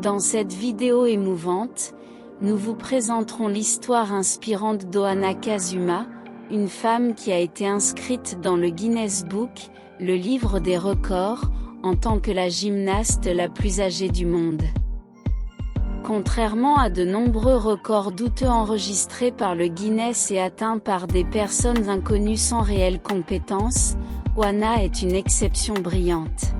Dans cette vidéo émouvante, nous vous présenterons l'histoire inspirante d'Oana Kazuma, une femme qui a été inscrite dans le Guinness Book, le livre des records, en tant que la gymnaste la plus âgée du monde. Contrairement à de nombreux records douteux enregistrés par le Guinness et atteints par des personnes inconnues sans réelle compétence, Oana est une exception brillante.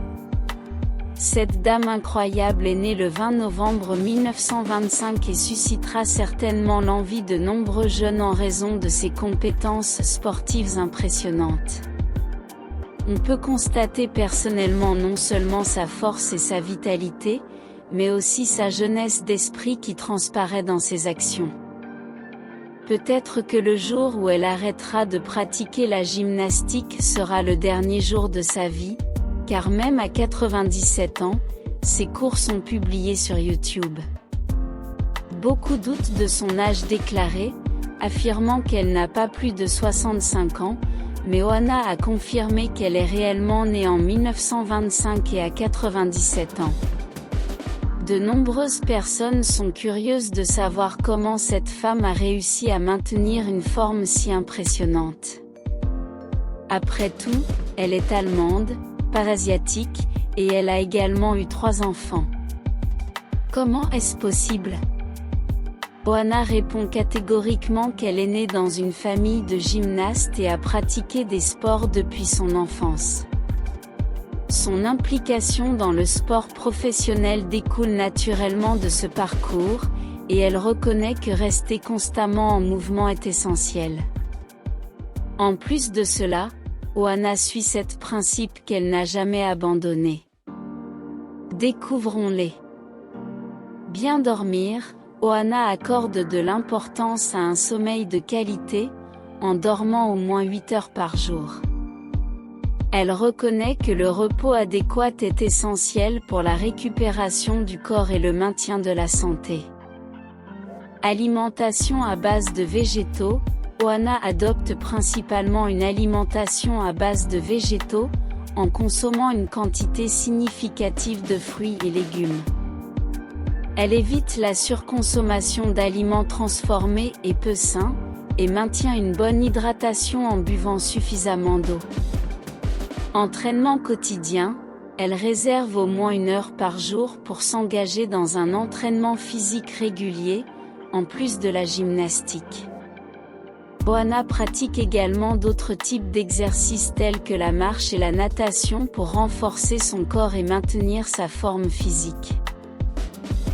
Cette dame incroyable est née le 20 novembre 1925 et suscitera certainement l'envie de nombreux jeunes en raison de ses compétences sportives impressionnantes. On peut constater personnellement non seulement sa force et sa vitalité, mais aussi sa jeunesse d'esprit qui transparaît dans ses actions. Peut-être que le jour où elle arrêtera de pratiquer la gymnastique sera le dernier jour de sa vie, car même à 97 ans, ses cours sont publiés sur YouTube. Beaucoup doutent de son âge déclaré, affirmant qu'elle n'a pas plus de 65 ans, mais Oana a confirmé qu'elle est réellement née en 1925 et a 97 ans. De nombreuses personnes sont curieuses de savoir comment cette femme a réussi à maintenir une forme si impressionnante. Après tout, elle est allemande, parasiatique, et elle a également eu 3 enfants. Comment est-ce possible? Oana répond catégoriquement qu'elle est née dans une famille de gymnastes et a pratiqué des sports depuis son enfance. Son implication dans le sport professionnel découle naturellement de ce parcours, et elle reconnaît que rester constamment en mouvement est essentiel. En plus de cela, Oana suit cet principe qu'elle n'a jamais abandonné. Découvrons-les. Bien dormir, Oana accorde de l'importance à un sommeil de qualité, en dormant au moins 8 heures par jour. Elle reconnaît que le repos adéquat est essentiel pour la récupération du corps et le maintien de la santé. Alimentation à base de végétaux. Oana adopte principalement une alimentation à base de végétaux, en consommant une quantité significative de fruits et légumes. Elle évite la surconsommation d'aliments transformés et peu sains, et maintient une bonne hydratation en buvant suffisamment d'eau. Entraînement quotidien, elle réserve au moins 1 heure par jour pour s'engager dans un entraînement physique régulier, en plus de la gymnastique. Oana pratique également d'autres types d'exercices tels que la marche et la natation pour renforcer son corps et maintenir sa forme physique.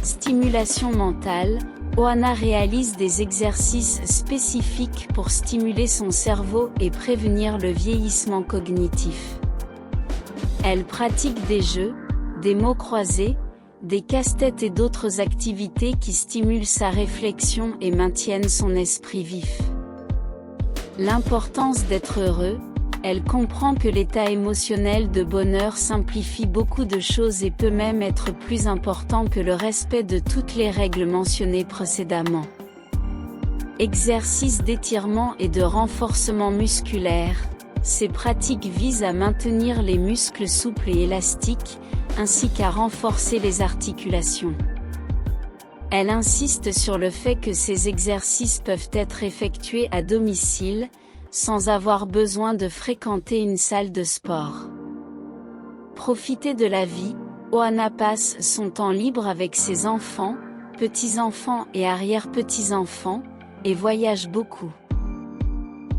Stimulation mentale, Oana réalise des exercices spécifiques pour stimuler son cerveau et prévenir le vieillissement cognitif. Elle pratique des jeux, des mots croisés, des casse-têtes et d'autres activités qui stimulent sa réflexion et maintiennent son esprit vif. L'importance d'être heureux, elle comprend que l'état émotionnel de bonheur simplifie beaucoup de choses et peut même être plus important que le respect de toutes les règles mentionnées précédemment. Exercices d'étirement et de renforcement musculaire, ces pratiques visent à maintenir les muscles souples et élastiques, ainsi qu'à renforcer les articulations. Elle insiste sur le fait que ces exercices peuvent être effectués à domicile, sans avoir besoin de fréquenter une salle de sport. Profiter de la vie, Oana passe son temps libre avec ses enfants, petits-enfants et arrière-petits-enfants, et voyage beaucoup.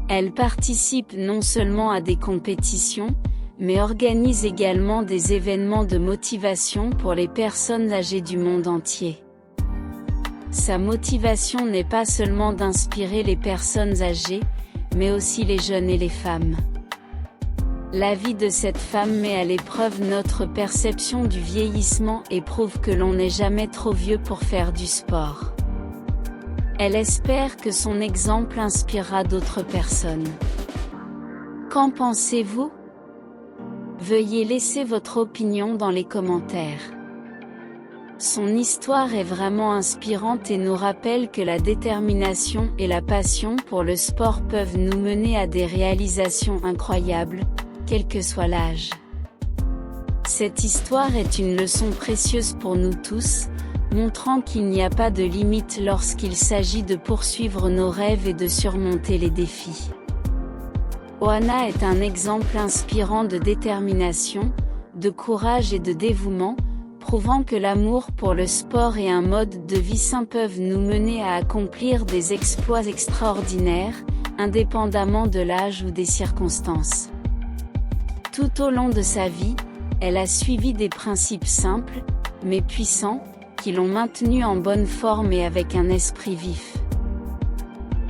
Elle participe non seulement à des compétitions, mais organise également des événements de motivation pour les personnes âgées du monde entier. Sa motivation n'est pas seulement d'inspirer les personnes âgées, mais aussi les jeunes et les femmes. La vie de cette femme met à l'épreuve notre perception du vieillissement et prouve que l'on n'est jamais trop vieux pour faire du sport. Elle espère que son exemple inspirera d'autres personnes. Qu'en pensez-vous? Veuillez laisser votre opinion dans les commentaires. Son histoire est vraiment inspirante et nous rappelle que la détermination et la passion pour le sport peuvent nous mener à des réalisations incroyables, quel que soit l'âge. Cette histoire est une leçon précieuse pour nous tous, montrant qu'il n'y a pas de limite lorsqu'il s'agit de poursuivre nos rêves et de surmonter les défis. Oana est un exemple inspirant de détermination, de courage et de dévouement, prouvant que l'amour pour le sport et un mode de vie sain peuvent nous mener à accomplir des exploits extraordinaires, indépendamment de l'âge ou des circonstances. Tout au long de sa vie, elle a suivi des principes simples, mais puissants, qui l'ont maintenue en bonne forme et avec un esprit vif.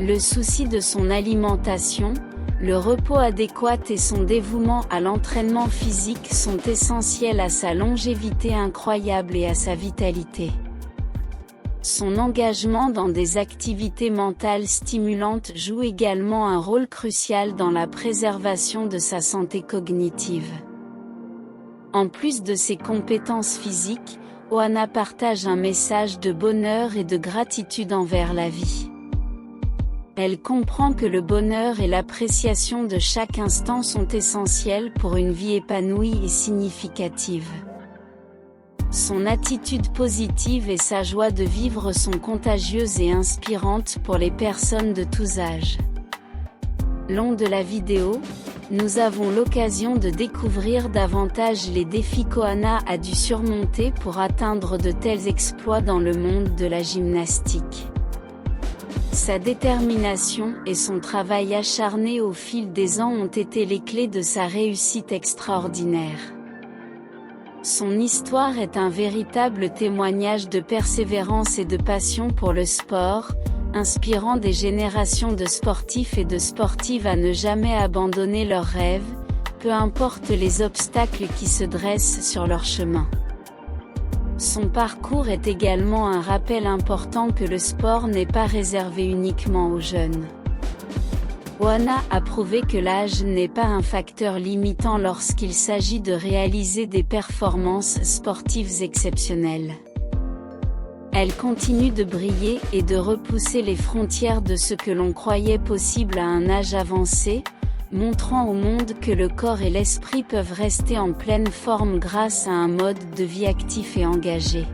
Le souci de son alimentation, le repos adéquat et son dévouement à l'entraînement physique sont essentiels à sa longévité incroyable et à sa vitalité. Son engagement dans des activités mentales stimulantes joue également un rôle crucial dans la préservation de sa santé cognitive. En plus de ses compétences physiques, Oana partage un message de bonheur et de gratitude envers la vie. Elle comprend que le bonheur et l'appréciation de chaque instant sont essentiels pour une vie épanouie et significative. Son attitude positive et sa joie de vivre sont contagieuses et inspirantes pour les personnes de tous âges. Long de la vidéo, nous avons l'occasion de découvrir davantage les défis qu'Oana a dû surmonter pour atteindre de tels exploits dans le monde de la gymnastique. Sa détermination et son travail acharné au fil des ans ont été les clés de sa réussite extraordinaire. Son histoire est un véritable témoignage de persévérance et de passion pour le sport, inspirant des générations de sportifs et de sportives à ne jamais abandonner leurs rêves, peu importe les obstacles qui se dressent sur leur chemin. Son parcours est également un rappel important que le sport n'est pas réservé uniquement aux jeunes. Oana a prouvé que l'âge n'est pas un facteur limitant lorsqu'il s'agit de réaliser des performances sportives exceptionnelles. Elle continue de briller et de repousser les frontières de ce que l'on croyait possible à un âge avancé, montrant au monde que le corps et l'esprit peuvent rester en pleine forme grâce à un mode de vie actif et engagé.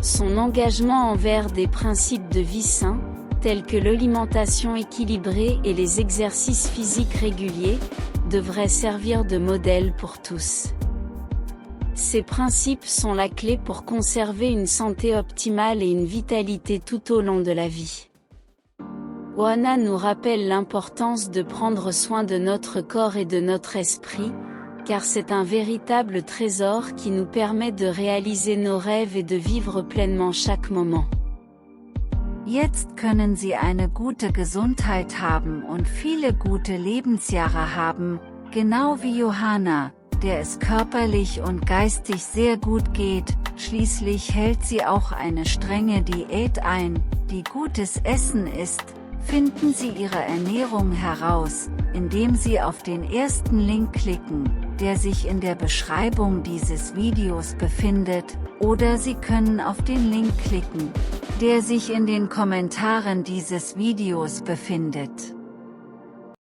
Son engagement envers des principes de vie sains, tels que l'alimentation équilibrée et les exercices physiques réguliers, devrait servir de modèle pour tous. Ces principes sont la clé pour conserver une santé optimale et une vitalité tout au long de la vie. Oana nous rappelle l'importance de prendre soin de notre corps et de notre esprit, car c'est un véritable trésor qui nous permet de réaliser nos rêves et de vivre pleinement chaque moment. Jetzt können Sie eine gute Gesundheit haben und viele gute Lebensjahre haben, genau wie Johanna, der es körperlich und geistig sehr gut geht. Schließlich hält sie auch eine strenge Diät ein, die gutes Essen ist. Finden Sie Ihre Ernährung heraus, indem Sie auf den ersten Link klicken, der sich in der Beschreibung dieses Videos befindet, oder Sie können auf den Link klicken, der sich in den Kommentaren dieses Videos befindet.